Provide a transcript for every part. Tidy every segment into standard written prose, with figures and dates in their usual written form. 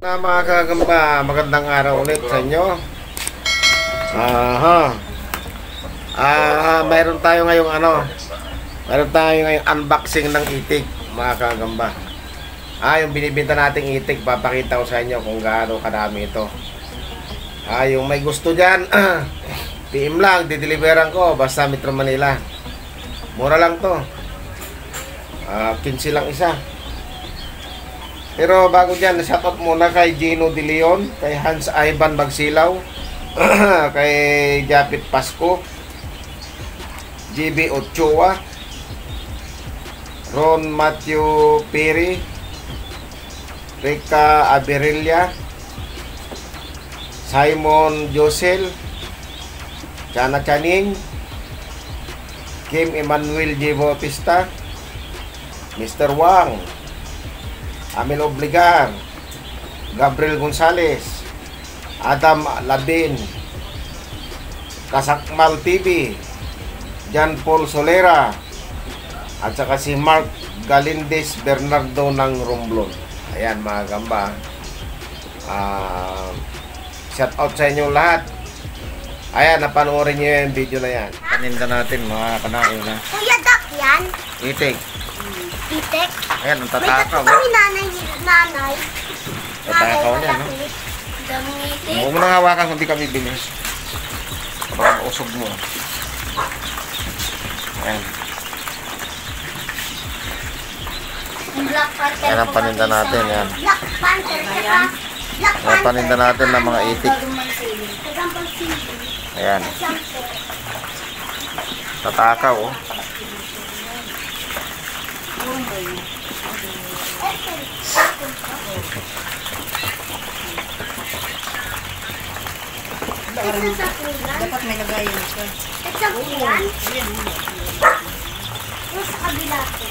Mga kagamba, magandang araw ulit sa inyo. Mayroon tayo ngayong unboxing ng itik, mga kagamba. Yung binibenta nating itik, papakita ko sa inyo kung gaano kadami ito. Yung may gusto dyan, PM lang, dideliveran ko, basta Metro Manila. Mura lang to. 15 lang isa. Pero bago dyan, shoutout muna kay Gino De Leon, kay Hans Ivan Bagsilaw, kay Japit Pasco, GB Ochoa, Ron Matthew Perry, Rica Aberilla, Simon Josel, Chana Chaning, Kim Emmanuel J. Bautista, Mr. Wang, Amel Obligar, Gabriel Gonzales, Adam Labin, Kasakmal TV, John Paul Solera, at saka si Mark Galindez Bernardo ng Romblon. Ayan mga gamba. Shout out sa inyo lahat. Ayan, napanoorin nyo yung video na yan. Paninda natin mga kanain na. Kuya Dak yan? Itik. Itik? Ayan, ang May tatakaw. tatlo kami nanay. Tatakaw niya, no? Daming itik. Huwag mo nang hawakan kung di kami bilis. Baka mausog mo. Ayan. Black Panther. Ayan ang paninda natin, yan. Black Panther. Black Ayan Panther. paninda natin ng mga itik. Ayan. Tatakaw, oh. Dapat may lagayan ito. Ito yan? Yung sa kabila ko.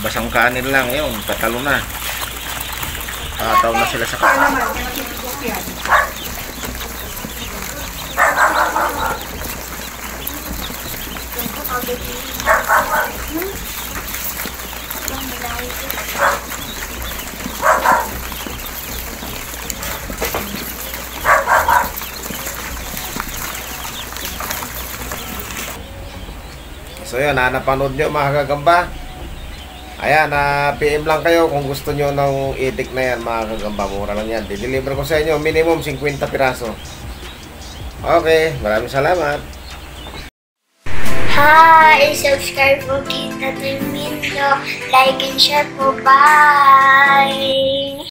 Basang kanin lang yun, patalo na. Tataw na sila sa Kaya kanin. naman, kaya matutulog yan. So yun, napanood nyo mga kagamba. Ayan, PM lang kayo kung gusto nyo ng itik na yan mga kagamba. Mura lang yan. Dideliver ko sa inyo, minimum 50 piraso. Okay, maraming salamat. Hi! Subscribe po kita Termino. Like and share po. Bye!